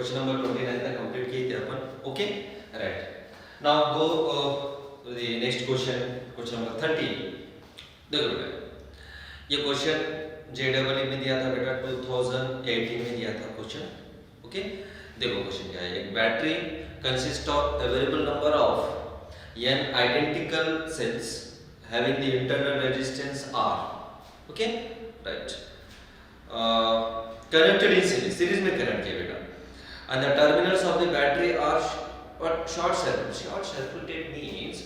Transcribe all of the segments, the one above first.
Question number 29 तक complete किए थे अपन. Okay, right. Now go the next question, question number 30. देखो बेटा, ये क्वेश्चन जेडबल में दिया था बेटा, 2018 में दिया था क्वेश्चन. ओके, देखो क्वेश्चन क्या है. एक battery consist of a variable number of n identical cells having the internal resistance R. Okay, right. Connected in series में connect किया बेटा, and the terminals of the battery are short circuit. Short circuited means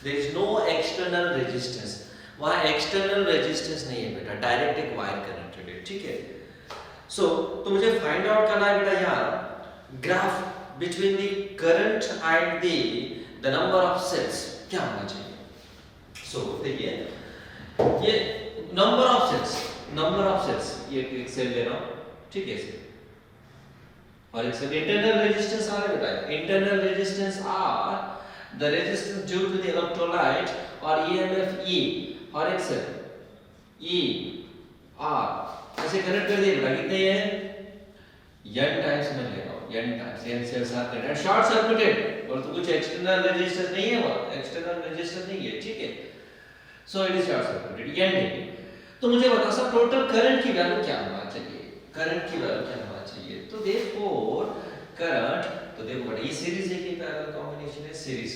there is no external resistance. वहाँ external resistance नहीं है बेटा, direct एक wire connected है. ठीक है. सो तो मुझे फाइंड आउट करना है बेटा यहाँ graph between the current and the number of cells क्या होना चाहिए. सो देखिए, ये नंबर ऑफ सेल्स ये एक सेल ले रहा हूँ. ठीक है. और एक सेल इंटरनल रेजिस्टेंस आर है बेटा. Internal resistance R the resistance due to the electrolyte और EMF E और एक सेल E R ऐसे कनेक्ट कर दिए बेटा. कितने हैं? n टाइम्स में ले रहा हूं, n times. n cells are connected, short circuited, और तो कुछ एक्सटर्नल रेजिस्टेंस नहीं है, वहां एक्सटर्नल रेजिस्टेंस नहीं है. ठीक है. So it is short circuited. n तो मुझे बता सब टोटल करंट की वैल्यू क्या होना चाहिए. करंट की वैल्यू क्या होना चाहिए. तो देयरफॉर करंट, तो देखो बेटा ये सीरीज है कि पैरेलल कॉम्बिनेशन है. सीरीज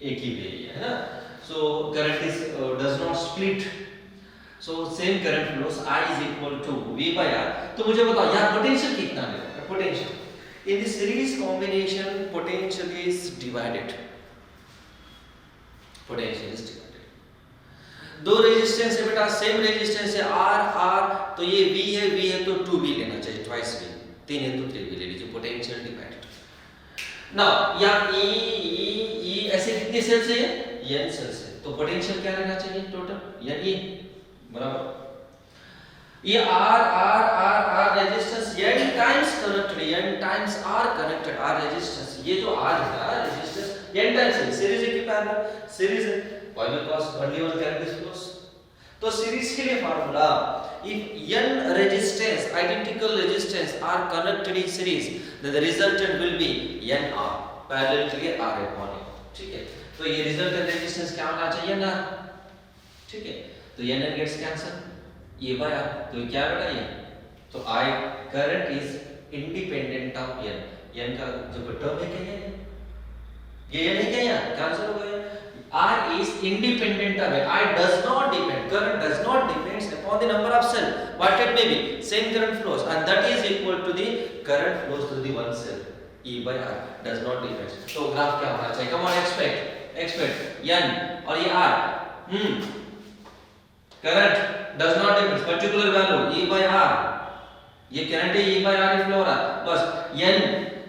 एक ही वे है ना. So current is does not split. So same current flows. I is equal to V by R. तो मुझे बताओ यहाँ पोटेंशियल कितना है. Potential in the series combination potential is divided. Potential is divided. दो रेजिस्टेंस है बेटा, सेम रेजिस्टेंस है R. तो ये V है तो 2V लेना चाहिए, ट्वाइस V. 3 है तो 3V ले लीजिए. Potential divided. नाउ यहाँ E ऐसे कितने सेल्स है? n सेल्स है. तो पोटेंशियल क्या रहना चाहिए टोटल? यानी बराबर ये R resistance n times connected, n times R connected. R resistance, ये जो R है रेजिस्टेंस n टाइम्स है. सीरीज है कि पैरेलल? सीरीज है. Why? Because only one current is flows. तो सीरीज के लिए formula, if n resistance, identical resistance are connected in series, then the resultant will be nR. Parallel के लिए R upon n. ठीक है. तो ये रिजल्टेंट रेजिस्टेंस क्या होना चाहिए ना. ठीक है. तो n गेट्स कैंसिल, ये बाय R. तो क्या बेटा ये, तो I current is independent of n. n का जो टर्म है क्या है ये n है क्या, यहाँ कैंसिल हो गया. R is independent of n. I does not depend, current does not depends upon the number of cell, what it may be. Same current flows and that is equal to the current flows through the one cell. E by R does not depend. तो graph क्या होना चाहिए? Come on, expect n और ये R. Current does not depend, particular value E by R. ये current है, E by R flow हो रहा है. बस n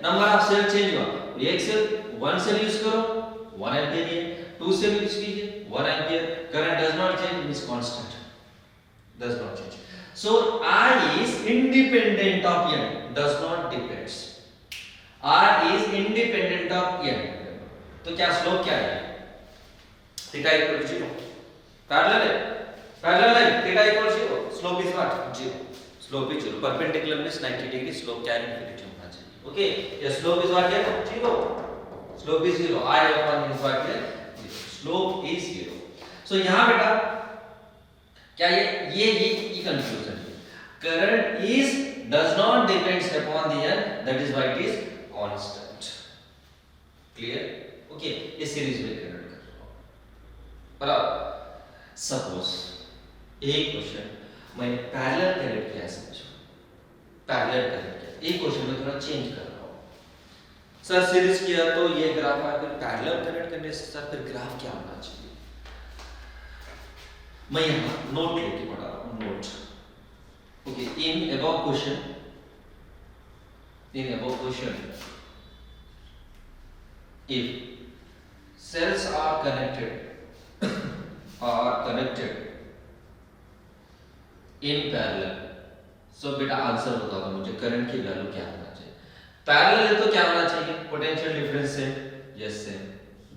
number of cell change हुआ. एक सेल, वन सेल यूज करो 1 एंपियर है. 2 सेल यूज कीजिए 1 ampere. Current does not change, means constant, does not change. So I is independent of n, does not depends. R is independent of n. तो क्या slope क्या है? Theta equal to 0. Parallel है. Theta equal 0. Slope is what? 0. Slope is 0. Perpendicular means 90 degree. Slope क्या है? Infinity होना चाहिए. Okay. ये स्लोप इज व्हाट है? 0. Slope is 0. I upon is what है? 0. Slope is 0. सो यहां बेटा क्या ये कंफ्यूजन है. Current is does not depends upon the n, that is why it is constant. Clear? Okay, ये सीरीज में कनेक्ट कर रहा हूं. बराबर. सपोज एक क्वेश्चन मैंने पैरेलल कनेक्ट किया, समझो पैरेलल कनेक्ट किया. एक क्वेश्चन में थोड़ा चेंज कर रहा हूं. सर सीरीज किया तो ये ग्राफ आया, फिर पैरेलल कनेक्ट करने से सर फिर ग्राफ क्या होना चाहिए? मैं यहाँ नोट लेके पढ़ा रहा हूँ. Note. Okay, in above question, if cells are connected in parallel, so बेटा आंसर बता दो मुझे, करंट की वैल्यू क्या होना चाहिए? पैरेलल है तो क्या होना चाहिए? पोटेंशियल डिफरेंस है. Yes same.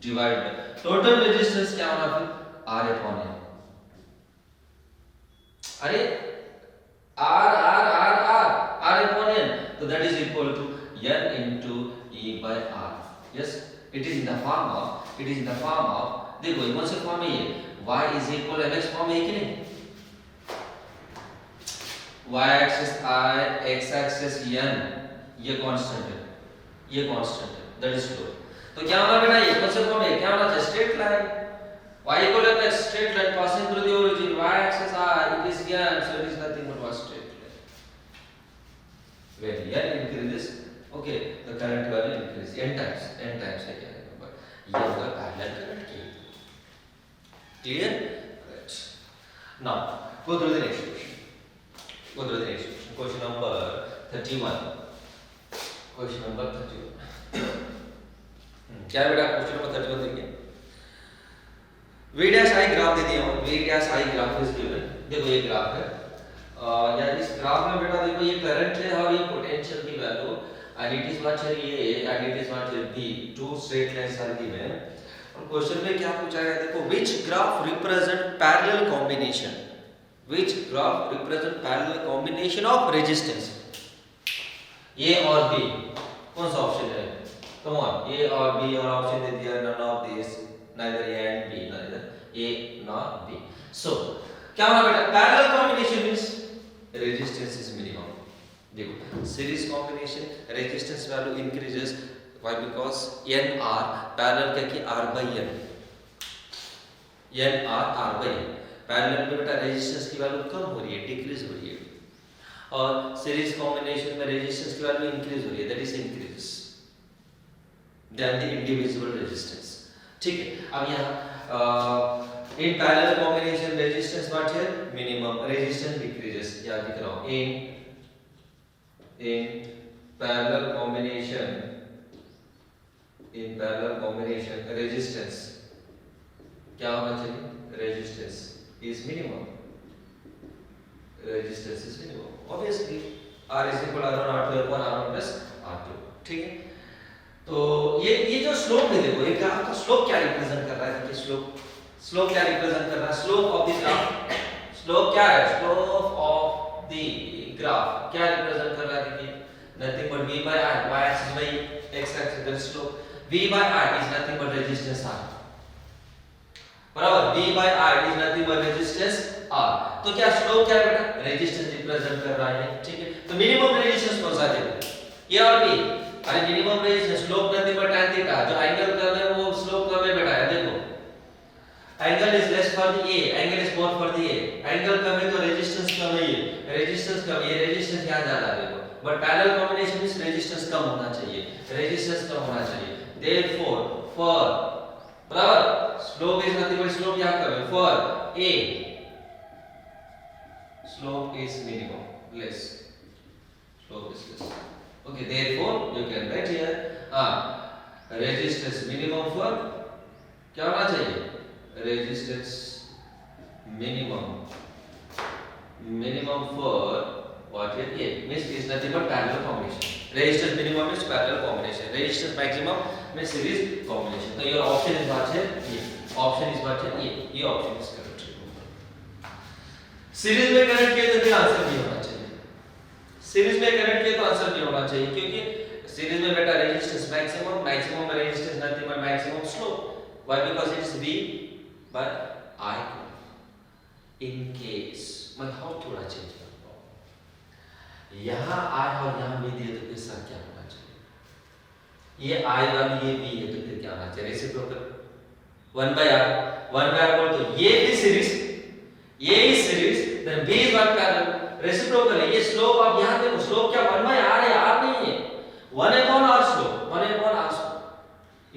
Divide by total resistance क्या होना फिर? R upon n. अरे R upon n. So that is equal to n into e by r. Yes, it is in the form of देखो ये कौन से form है ये y is equal mx form है कि नहीं, y axis I x axis n ये कांस्टेंट है दैट इज फ्लो। तो क्या होना बेटा ये कौन से फॉर्म है, क्या होना चाहिए straight line y equal to x straight line passing through the origin y axis I it is n so it is nothing but one straight line when n increases okay the current value increases n times है क्या number ये होगा parallel current की clear right now go through the next question number 31 क्या है बेटा question number 31 देखिए V dash I graph दे दिया हूं V dash I graph is given देखो ये ग्राफ है या इस ग्राफ में बेटा देखो ये करंट है और ये पोटेंशियल की value and it is what here A and it is what here B two straight lines are given और क्वेश्चन में क्या पूछा गया देखो which graph represent parallel combination of resistance A और B कौन सा ऑप्शन है कम ऑन A और B और ऑप्शन दे दिया none of these neither A and B neither A nor B so क्या होगा बेटा parallel combination means resistance is minimum देखो series combination resistance value increases why because n r parallel क्या कि r by n r by n parallel में बेटा resistance की value कम हो रही है डिक्रीज हो रही है और series combination में resistance की वैल्यू इंक्रीज हो रही है that is increases than the individual resistance ठीक है। अब यहाँ in parallel combination resistance what here minimum resistance decreases याद लिख रहा हूँ in parallel combination resistance क्या होना चाहिए resistance is minimum obviously R is equal to R1 R2 upon R1 plus R2 ठीक है। तो ये जो स्लोप है देखो ये ग्राफ का स्लोप क्या रिप्रेजेंट कर रहा है देखिए स्लोप क्या रिप्रेजेंट कर रहा है slope of the graph slope क्या है स्लोप ऑफ द ग्राफ क्या रिप्रेजेंट कर रहा है देखिए nothing but v by r y axis by x axis that slope v by r is nothing but resistance r बराबर v by r is nothing but resistance r तो क्या slope क्या है बेटा रेजिस्टेंस रिप्रेजेंट कर रहा है ठीक है। तो मिनिमम रेजिस्टेंस कौन सा है ये और b अरे minimum resistance slope nothing but tan theta जो एंगल कम है वो स्लोप कम है बेटा देखो angle is less for the a angle is more for the a angle कम है तो रेजिस्टेंस कम है ये रेजिस्टेंस कम ये रेजिस्टेंस यहां जा रहा है देखो बट पैरेलल कॉम्बिनेशन में रेजिस्टेंस कम होना चाहिए देयरफॉर फॉर बराबर slope is nothing but slope यहां कम है for a slope is minimum less okay therefore you can write here resistance minimum for क्या होना चाहिए resistance minimum for what here A means is nothing but parallel combination resistance minimum is parallel combination resistance maximum means series combination तो your option is what here ये option is what here ये option is correct series में connect किए तो फिर answer भी होना चाहिए क्योंकि सीरीज में बेटा resistance maximum resistance nothing but maximum slope why because it is V by I in case मैं हाउ थोड़ा चेंज करता हूं यहां I और यहां V दिए तो फिर सर क्या होना चाहिए ये I वाली ये V है तो फिर क्या होना चाहिए रेसिप्रोकल 1 by R बोल तो ये भी series then B is what parallel reciprocal है ये स्लोप आप यहां देखो स्लोप क्या 1 by r है r नहीं है 1 upon r slope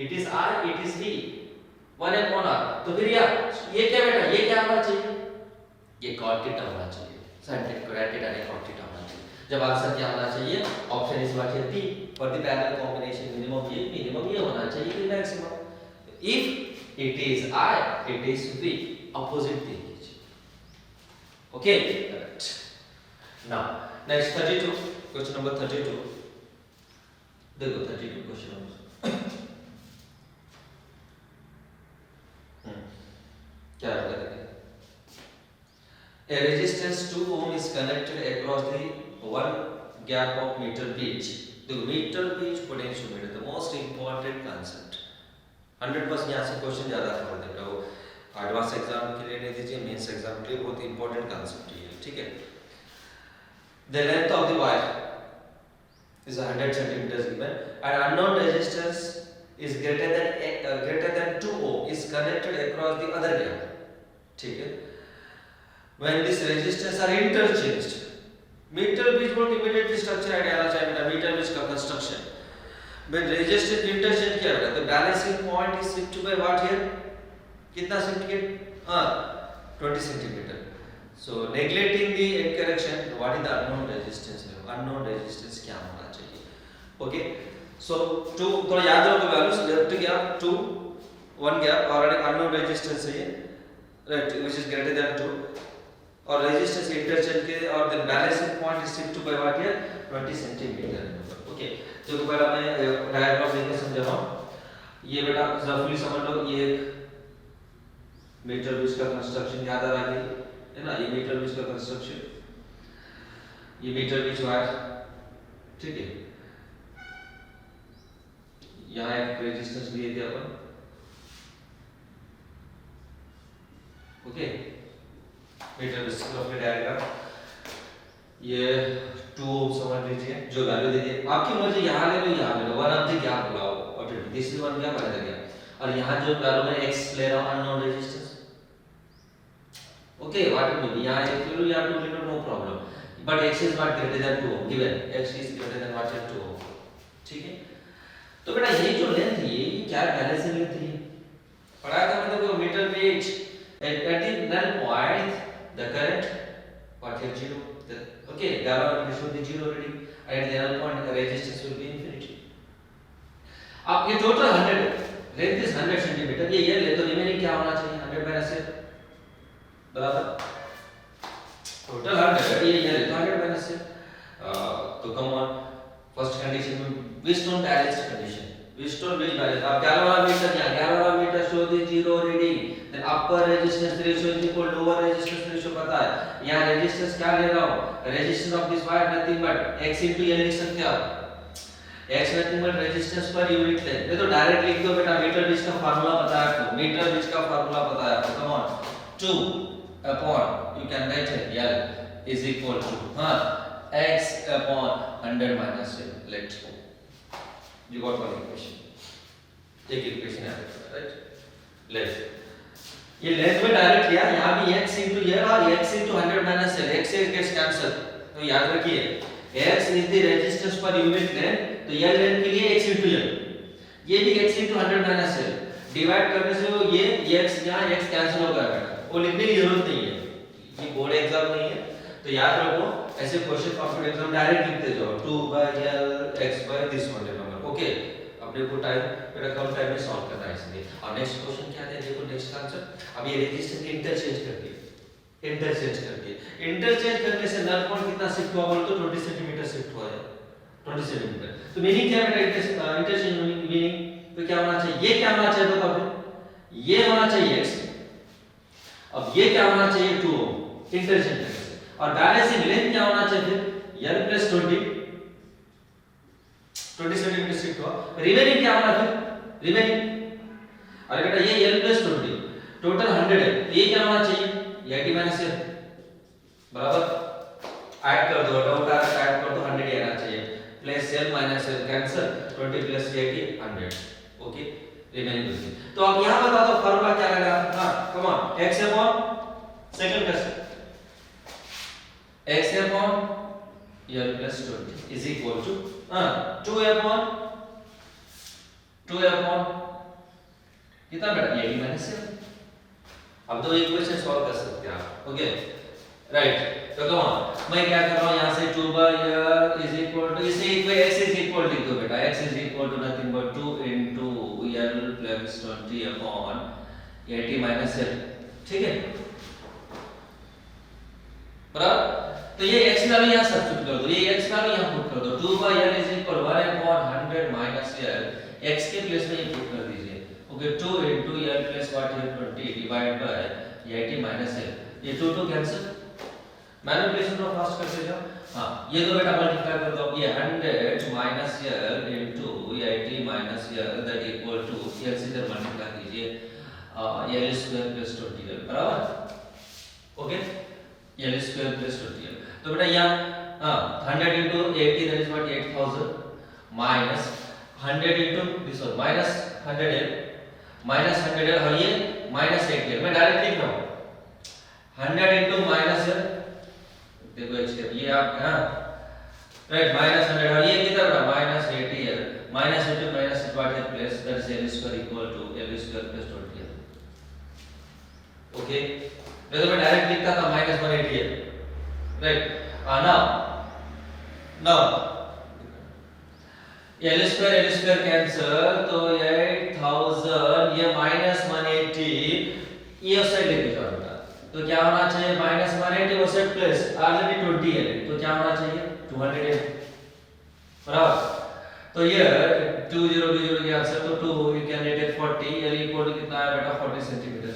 it is r it is V 1 upon r तो फिर ये क्या बेटा ये क्या होना चाहिए ये cot थीटा होना चाहिए sin theta नहीं cot थीटा होना चाहिए जब आंसर क्या होना चाहिए ऑप्शन इज व्हाट है B for the parallel combination minimum ये होना चाहिए कि maximum if it is I it is V opposite thing okay correct now next 32 question number 32 देखो 32 question number क्या होगा देखिए a resistance 2 ohm is connected across the one gap of meter pitch. The meter pitch potentiometer, the most important concept. 100% यहाँ से question ज़्यादा पढ़ देगा वो एडवांस एग्जाम के लिए नहीं दीजिए, मेंस एग्जाम के लिए बहुत इंपॉर्टेंट concept है, ठीक है. The length of the wire is 100 centimeters given and unknown resistance is greater than 2 ohm is connected across the other gap, ठीक है. When these resistance are interchanged, meter pitch बोल के immediately structure idea आना चाहिए बेटा, meter pitch का construction. When resistance interchange किया बेटा, तो balancing point is shifted by what here? कितना shift किया? 20 centimeter. So neglecting the correction, what is the unknown resistance? Unknown resistance क्या होना चाहिए? Okay. So two थोड़ा याद रखो values, left gap 2, 1 gap और एक unknown resistance है ये, right, which is greater than 2. और resistance interchange के और the balancing point is shifted by what here? 20 centimeter. Okay. तो पहले मैं डायग्राम लेके समझा रहा हूँ. ये बेटा रफली समझ लो, ये एक मीटर बीच का कंस्ट्रक्शन याद आ रहा है ना, ये मीटर बीच का कंस्ट्रक्शन, ये मीटर बीच वायर, ठीक है. यहाँ एक रेजिस्टेंस लिए थे अपन, ओके. मीटर बीच का डायग्राम, ये 2 ओम समझ लीजिए, जो वैल्यू दे दिए आपकी मर्जी, यहाँ ले लो यहाँ ले लो, वन ऑफ द गैप बुलाओ और दिस इज वन गैप आ गया. और यहाँ जो वैल्यू मैं x ले रहा हूँ unknown resistance, okay. What it mean, यहाँ x ले लो यहाँ 2 ले लो, no problem, but x is not greater than 2 ohm गिवन, x is greater than what is 2 ohm, ठीक है. तो बेटा ये जो लेंथ है ये क्या बैलेंसिंग लेंथ है, पढ़ाया था मैंने को metre page at the null point the current what is 0. Okay, gamma will show the 0 reading and at the null point the resistance will be infinity. अब ये टोटल 100, लेंथ इज 100 सेंटीमीटर, ये ले तो रिमेनिंग क्या होना चाहिए 100 minus से बराबर टोटल 100, ये ले तो 100 माइनस से. तो कम ऑन फर्स्ट कंडीशन में Wheatstone balanced condition, Wheatstone will balance. अब galvanometer यहाँ galvanometer show the 0 reading, then upper resistance ratio is equal to lower resistance ratio पता है. यहाँ resistance क्या ले रहा हूँ, resistance of this wire nothing but x into L लिख सकते हो आप, x nothing but resistance per unit length. ये तो डायरेक्ट लिख दो बेटा, मीटर बीच का फार्मूला पता है आपको, मीटर बीच का फार्मूला पता है आपको, come on 2 upon you can write it L is equal to x upon 100 minus L. Let's go, you got one equation, एक इक्वेशन है राइट. लेफ्ट ये लेंथ में डायरेक्ट लिया, यहाँ भी x into ये और x into 100 minus L, x से gets cancel. तो याद रखिए x is the resistance per unit length, तो L लेंथ के लिए x into L, ये भी x into 100 minus L, divide करने से वो ये x यहाँ x कैंसिल हो गया बेटा, वो लिखने की जरूरत नहीं है, ये बोर्ड एग्जाम नहीं है. तो याद रखो ऐसे क्वेश्चन कॉम्पिटेटिव एग्जाम डायरेक्ट लिखते जाओ 2 by L x by this one number, okay. अपने को टाइम बेटा कम टाइम में सॉल्व करना है इसलिए. और नेक्स्ट क्वेश्चन क्या है देखो, नेक्स्ट आंसर. अब ये रेजिस्टेंस के इंटरचेंज करने से नल पॉइंट कितना शिफ्ट हुआ बोलो तो 20 सेंटीमीटर शिफ्ट हुआ है, 20 सेंटीमीटर. तो मीनिंग क्या है बेटा, इंटरचेंज मीनिंग तो क्या होना चाहिए, ये क्या होना चाहिए बताओ फिर, ये होना चाहिए x, अब ये क्या होना चाहिए 2 ओम इंटरचेंज करने से. और बैलेंसिंग लेंथ क्या होना चाहिए फिर L plus 20 सेंटीमीटर शिफ्ट हुआ, रिमेनिंग क्या होना फिर रिमेनिंग, अरे बेटा ये L plus 20 टोटल 100 है, ये क्या होना चाहिए 80 minus L बराबर, ऐड कर दो डॉट ऐड कर दो 100 ही आना चाहिए, प्लस L minus L कैंसिल, 20 plus 80 100, ओके. रिमेनिंग तो अब यहां बता दो फार्मूला क्या रहेगा, हां come on x upon second test x upon L plus 20 is equal to 2 upon कितना बेटा 80 minus L. अब तो इक्वेशन सॉल्व कर सकते हैं आप, ओके राइट. तो कम ऑन मैं क्या कर रहा हूं यहाँ से 2 by L is equal to, इसे x is equal लिख दो बेटा, x is equal to nothing but 2 into L plus 20 upon 80 minus L, ठीक है बराबर. तो ये x वैल्यू यहां सब्स्टिट्यूट कर दो, ये x वैल्यू यहां पुट कर दो, 2 by L is equal 1 upon 100 minus L, x के प्लेस में ये पुट कर दीजिए, okay. 2 into L plus what है 20 divided by 80 minus L, ये 2 कैंसिल, मैनिपुलेशन को फास्ट करते जाओ. हाँ ये दो बेटा मल्टीप्लाई कर दो, ये 100 minus L into 80 minus L that equal to L से इधर मल्टीप्लाई कीजिए यल स्क्वायर प्लस 20 यल बराबर, ओके यल स्क्वायर प्लस 20 यल। तो बेटा यहाँ हाँ 100 into 80 that is what 8000 minus 100 into this one minus 100 L minus 100 यल और ये माइनस 80 यल। मैं डायरेक्ट लिख रहा हूँ 100 इनटू माइनस यल, देखो एक स्टेप ये आप हाँ राइट माइनस 100 और ये कितना बड़ा minus 80 L minus 80 minus what है plus that is L square equal to L square plus 20 L, okay. तो मैं डायरेक्ट लिखता था minus 180 L right. Now L square cancel, तो 8000 ये माइनस 180 ये उस साइड लेके जाओ बेटा, तो क्या होना चाहिए माइनस 180 वो सेट प्लस ऑलरेडी 20 है तो क्या होना चाहिए 200 है बराबर। तो ये 2020 के आंसर तो 2 you can write it 40 L equal to कितना है बेटा 40 centimetre.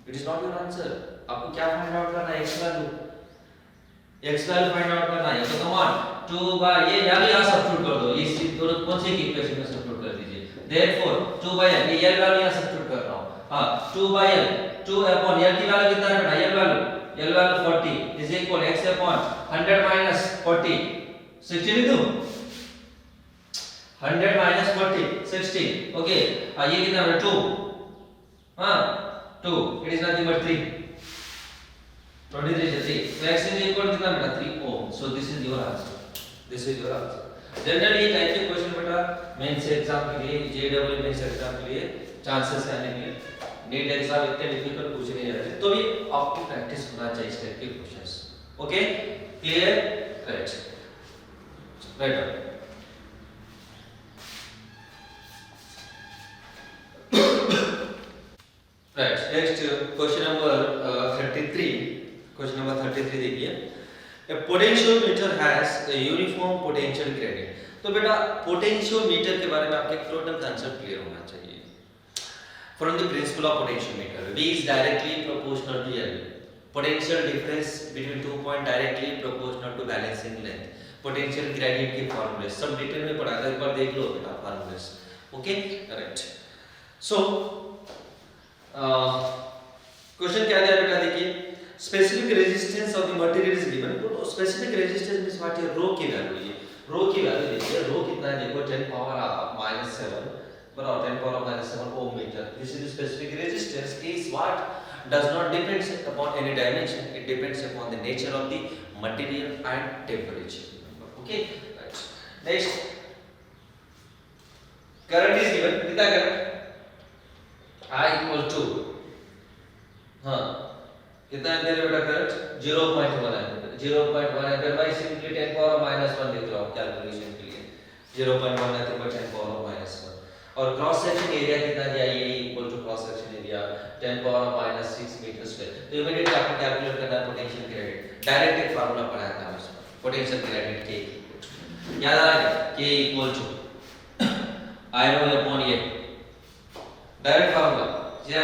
It is not your answer, आपको क्या फाइंड आउट करना है x वैल्यू फाइंड आउट करना है। तो कम ऑन 2 बाय ये यहां सब्स्टिट्यूट कर दो, ये दोनों कौन से की इक्वेशन में सब्स्टिट्यूट कर दीजिए, देयरफॉर 2 बाय ये यल वैल्यू यहां सब्स्टिट्यूट कर रहा हूं हां 2 बाय यल 2 अपॉन यल की वैल्यू कितना है बेटा L value 40 is equal x upon 100 minus 40 60 लिख दूं 100 माइनस 40 60 ओके। ये कितना है 2 हां 2 it is nothing but 3 23 is 3 so x is equal to कितना बेटा 3 ohm, so this is your answer। Generally type के क्वेश्चन बेटा मेंस एग्जाम के लिए जेडब्ल्यू मेंस एग्जाम के लिए चांसेस आने के लिए नीट एग्जाम इतने डिफिकल्ट पूछे नहीं जाते, तो भी आपको प्रैक्टिस होना चाहिए इस टाइप के questions, okay clear right. Right next question number 33 question number 33 देखिए, a potentiometer has a uniform potential gradient। तो बेटा पोटेंशियोमीटर के बारे में आपके टोटल कंसेप्ट क्लियर होना चाहिए। From the principle of potentiometer V is directly proportional to L, potential difference between 2 point directly proportional to balancing length, potential gradient के फॉर्मूले सब डिटेल में पढ़ा था, एक बार देख लो बेटा फॉर्मूले, ओके करेक्ट। सो क्वेश्चन क्या दिया बेटा देखिए, specific resistance of the material is given। तो specific resistance means what है रो की वैल्यू, ये रो की वैल्यू देखिए, रो कितना है देखो 10 पावर -7 बराबर 10 power -7 ohm metre. This is specific resistance is what does not depends upon any dimension, it depends upon the nature of the material and temperature, okay right। next current is given, कितना current I equal to हाँ कितना ampere है बेटा current 0.1 ampere, 0.1 ampere by simply 10 power -1 लिख रहा हूं calculation के लिए, 0.1 है तो 10 पावर -1 और क्रॉस सेक्शन एरिया कितना दिया ये equal to cross section area 10 power -6 metre square. तो इमीडिएटली आपको कैलकुलेट करना है पोटेंशियल ग्रेडियंट, डायरेक्ट एक फार्मूला पढ़ाया था हमने पोटेंशियल ग्रेडियंट के याद आ रहा है K equal to I rho upon ये डायरेक्ट फार्मूला, ये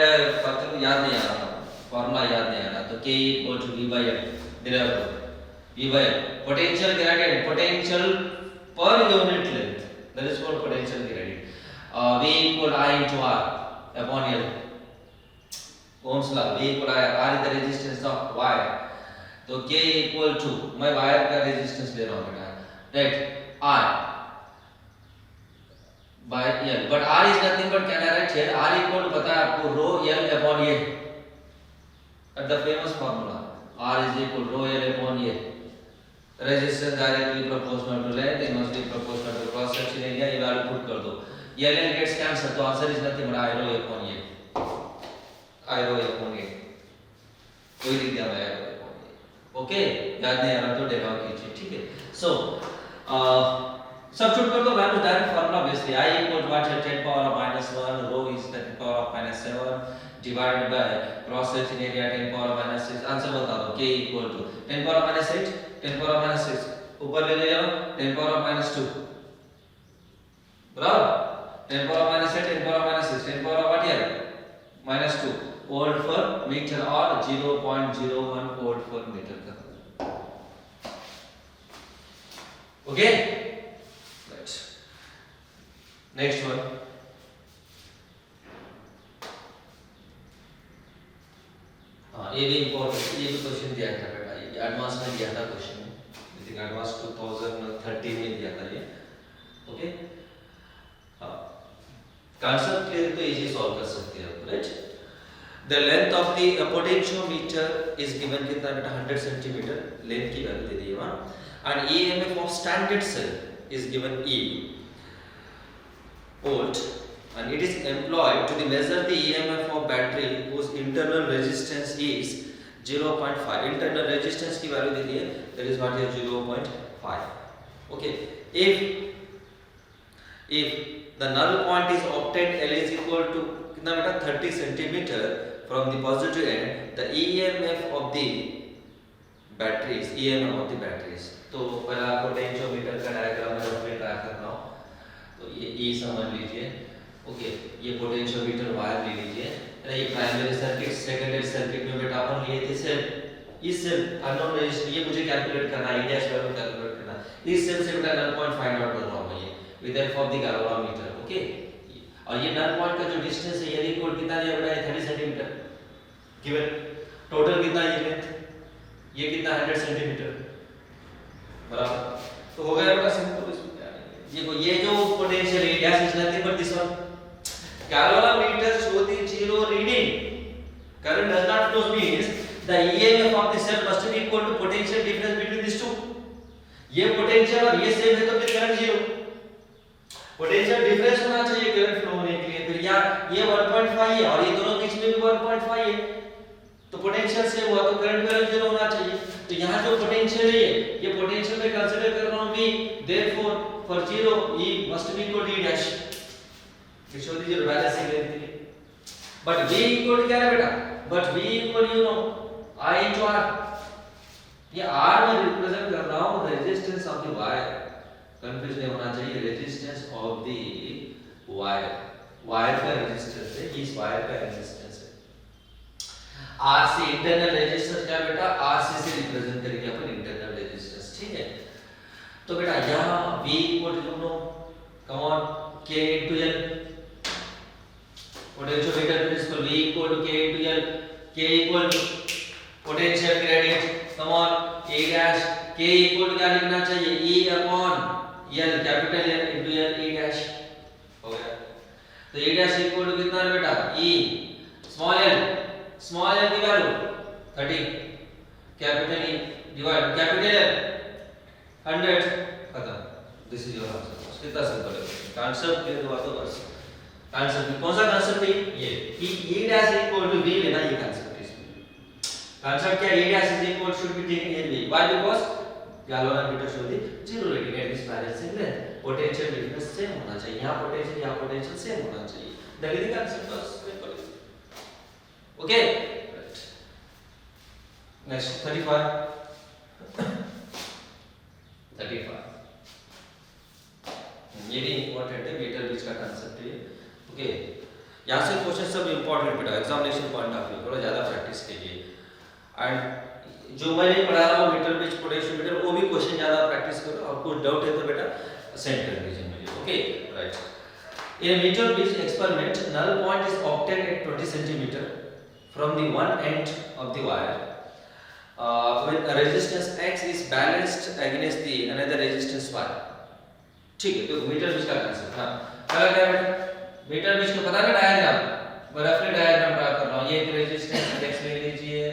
पता याद नहीं आ रहा फॉर्मूला याद नहीं आ रहा, तो K equal to V by L derive करो, V by L potential gradient potential per unit length that is called potential gradient, V equal I into R upon L Ohm's law, V equal R is the resistance of wire, तो K equal to मैं wire का resistance ले रहा हूं बेटा right R by L, but R is nothing but can I write here R equal to पता है आपको रो L upon A at the famous formula, R is equal to rho L upon A, resistance directly proportional to length, it must be proportional to cross section area, ये value put कर दो, L L gets cancelled, तो answer is nothing but I rho upon A, I rho upon A, कोई लिख दिया मैं I rho upon A, okay याद नहीं आ रहा तो डेराव कीजिए ठीक है। सो सब्स्टिट्यूट कर दो value direct formula basically I equal to what 10 power of -1 rho is 10 power of -7 divided by cross section area 10 power of -6, answer बता दो K equal to 10 power of -8 10 power of -6 ऊपर ले जाओ 10 power of -2 बराबर 10 power of -8 10 power of -6 10 power of what here -2 volt per meter or 0.01 volt per meter का Okay, right. Next one. हाँ ये भी इम्पोर्टेंट, ये भी क्वेश्चन दिया था बेटा, ये एडवांस में दिया था क्वेश्चन, आई थिंक एडवांस 2013 में दिया था ये. ओके हाँ, कॉन्सेप्ट क्लियर तो इजी सॉल्व कर सकते हैं, right. The length of the potentiometer is given कितना बेटा 100 सेंटीमीटर लेंथ की वैल्यू दे दी है, and EMF of standard cell is given E volt, and it is employed to measure the EMF of battery whose internal resistance is 0.5. Internal resistance की value दे दी है, that is what is 0.5. Okay, if the null point is obtained, L is equal to कितना बेटा 30 centimetre from the positive end, the EMF of the batteries, EMF of the batteries. तो पहला potentiometer का diagram मैं rough में draw कर रहा हूँ, तो ये E समझ लीजिए. ओके, ये पोटेंशियोमीटर वायर ले लीजिए, ये प्राइमरी सर्किट, सेकेंडरी सर्किट में बेटा अपन लिए थे सेल, इस सेल अननोन रेजिस्टेंस, ये मुझे कैलकुलेट करना है, इंडिया वैल्यू कैलकुलेट करना, इस सेल से बेटा नल पॉइंट फाइंड आउट कर रहा हूं मैं, with help of the galvanometer. Okay, और ये नल पॉइंट का जो डिस्टेंस है, यदि इक्वल कितना दिया बेटा 30 सेंटीमीटर गिवन, टोटल कितना ये लेंथ, ये कितना 100 सेंटीमीटर बराबर, तो हो गया बेटा सिंपल. देखो ये जो potential area is nothing but this one, galvanometer show the zero reading, current does not flow, means the EMF of the cell must be equal to potential difference between these two. ये potential और ये same है तो फिर current zero, potential difference होना चाहिए current flow होने के लिए. फिर यार ये 1.5 है और ये दोनों बीच में भी 1.5 है, तो पोटेंशियल सेम हुआ तो करंट वैल्यू जीरो होना चाहिए. तो यहाँ जो पोटेंशियल है ये पोटेंशियल में कंसीडर कर रहा हूँ भी, therefore for 0 E must be equal to E dash, to show the zero balancing length. But V equal to क्या है बेटा, but V equal you know I into R, ये R में रिप्रेजेंट कर रहा हूँ resistance of the wire, confuse नहीं होना चाहिए, resistance of the wire, wire का रेजिस्टेंस है, इस वायर का रेजिस्टेंस है. R से इंटरनल रेजिस्टेंस क्या बेटा, RC से रिप्रेजेंट करेंगे अपन इंटरनल रेजिस्टेंस. ठीक है, तो बेटा यहाँ V equal to you know come on K into L, potentiometer principle, V equal to K into L, K equal to potential gradient, come on A dash, K equal to क्या लिखना चाहिए E upon L, capital L into L E dash, हो गया. तो E dash equal to कितना है बेटा E small l की value 30, capital E divide capital L 100, खत्म. This is your answer. कितना सिंपल है, कांसेप्ट क्लियर हुआ तो बस. कांसेप्ट कौन सा कांसेप्ट है ये, कि E dash equal to V लेना, ये कांसेप्ट है इसमें. कांसेप्ट क्या, E dash is equal should be taken in V, why because galvanometer show the zero reading at this balancing length, potential difference same होना चाहिए, यहां पोटेंशियल सेम होना चाहिए, दैट इज द कांसेप्ट. बस simple. Okay, next 35. ये भी important है, metre बीच का कांसेप्ट है. ओके, यहाँ से क्वेश्चन सब इंपॉर्टेंट बेटा, एग्जामिनेशन पॉइंट ऑफ व्यू थोड़ा ज्यादा प्रैक्टिस कीजिए. एंड जो मैंने पढ़ा रहा हूँ मीटर बीच पोटेंशियोमीटर, वो भी क्वेश्चन ज्यादा प्रैक्टिस करो, और कुछ डाउट है तो बेटा सेंड कर दीजिए मुझे. Okay, right. In a meter beach experiment, null point is obtained at 20 centimeter from the one end of the wire. When a resistance X is balanced against the another resistance Y. ठीक है, तो metre बीच का concept. हाँ, पहला क्या बेटा, metre बीच को पता है डायग्राम, मैं रफली डायग्राम ड्रा कर रहा हूँ. ये एक रेजिस्टेंस X ले लीजिए,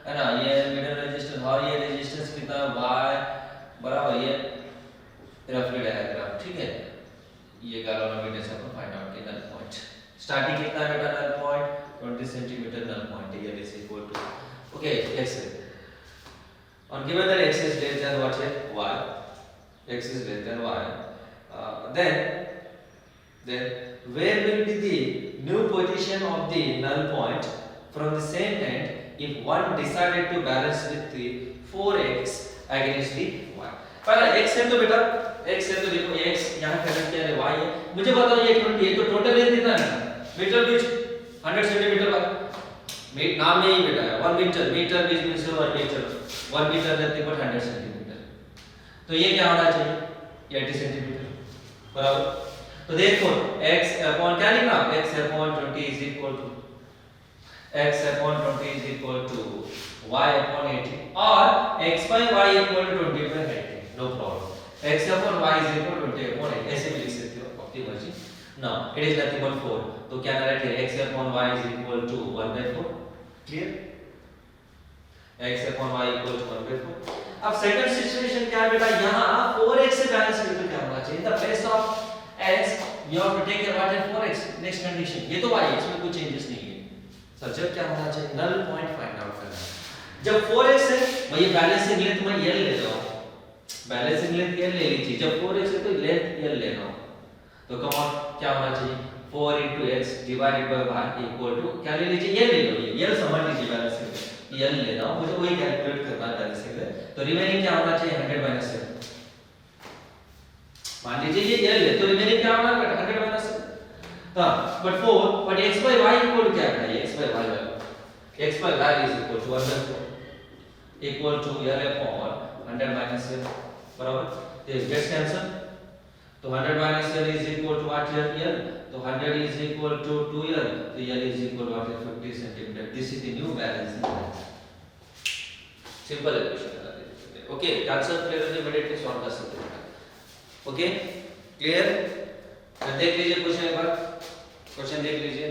है ना, ये मीटर रेजिस्टेंस, और ये रेजिस्टेंस कितना Y बराबर, ये रफली डायग्राम. ठीक है, ये गैल्वेनोमीटर से अपन फाइंड आउट करना पॉइंट. स्टार्टिंग कितना बेटा, null point 20 centimetre null point, ये is equal to, okay, X है. And given that X is less than what here Y, X is less than Y, then where will be the new position of the null point from the same end if one decided to balance with the 4x against the Y. पहला X है तो बेटा, X है तो देखो X यहाँ connect किया है, Y है. मुझे बताओ ये 20, ये तो टोटल लेंथ कितना है, मीटर बीच 100 सेंटीमीटर का नाम यही बेटा है, 1 मीटर, मीटर बीच means 1 metre, 1 metre nothing but 100 centimetre. तो ये क्या होना चाहिए, 80 सेंटीमीटर बराबर। तो देखो x अपॉन क्या लिखना, x upon 20 is equal to x upon 20 is equal to y upon 80 और x by y equal to 20 by 80, no problem. x upon y is equal to 20 upon 80, ऐसे भी लिख सकते हो अपनी मर्जी। Now it is nothing but 4, तो क्या ना रखे x upon y is equal to 1 by 4, clear? x upon y equal to 1 by 4। अब सेकंड सिचुएशन क्या है बेटा, यहाँ 4x से बैलेंस करके क्या होना चाहिए, the place of x you have to take a what and 4x, next condition, ये तो y है, इसमें कोई चेंजेस नहीं है। सर जब क्या होना चाहिए, नल पॉइंट फाइंड आउट करना है। जब 4x है मैं ये बैलेंसिंग लेंथ मैं l ले रहा हूं, बैलेंसिंग लेंथ l ले लीजिए। जब 4x है तो लेंथ l लेना हो, तो कम ऑन क्या होना चाहिए, 4 into x divided by y equal to क्या ले लीजिए, l ले लो, ये l समझ लीजिए बैलेंसिंग लेंथ l लेना हो, मुझे वही कैलकुलेट करना है बैलेंसिंग लेंथ। तो रिमेनिंग क्या होना चाहिए, 100 minus 7। मान लीजिए ये l है तो रिमेनिंग क्या होना है, 100 minus 7। but 4 but x by y equal to क्या है, x by y value, x by y is equal to 1 by 4 equal to l upon 100 minus l बराबर, this gets cancel, तो 100 minus l is equal to what here, l, तो 100 is equal to 2l, तो l is equal to what, 50 centimeter। this is the new balancing length, simple equation है। okay, concept clear है, immediately solve कर सकते हैं। okay, clear? देख लीजिए question एक बार, क्वेश्चन देख लीजिए।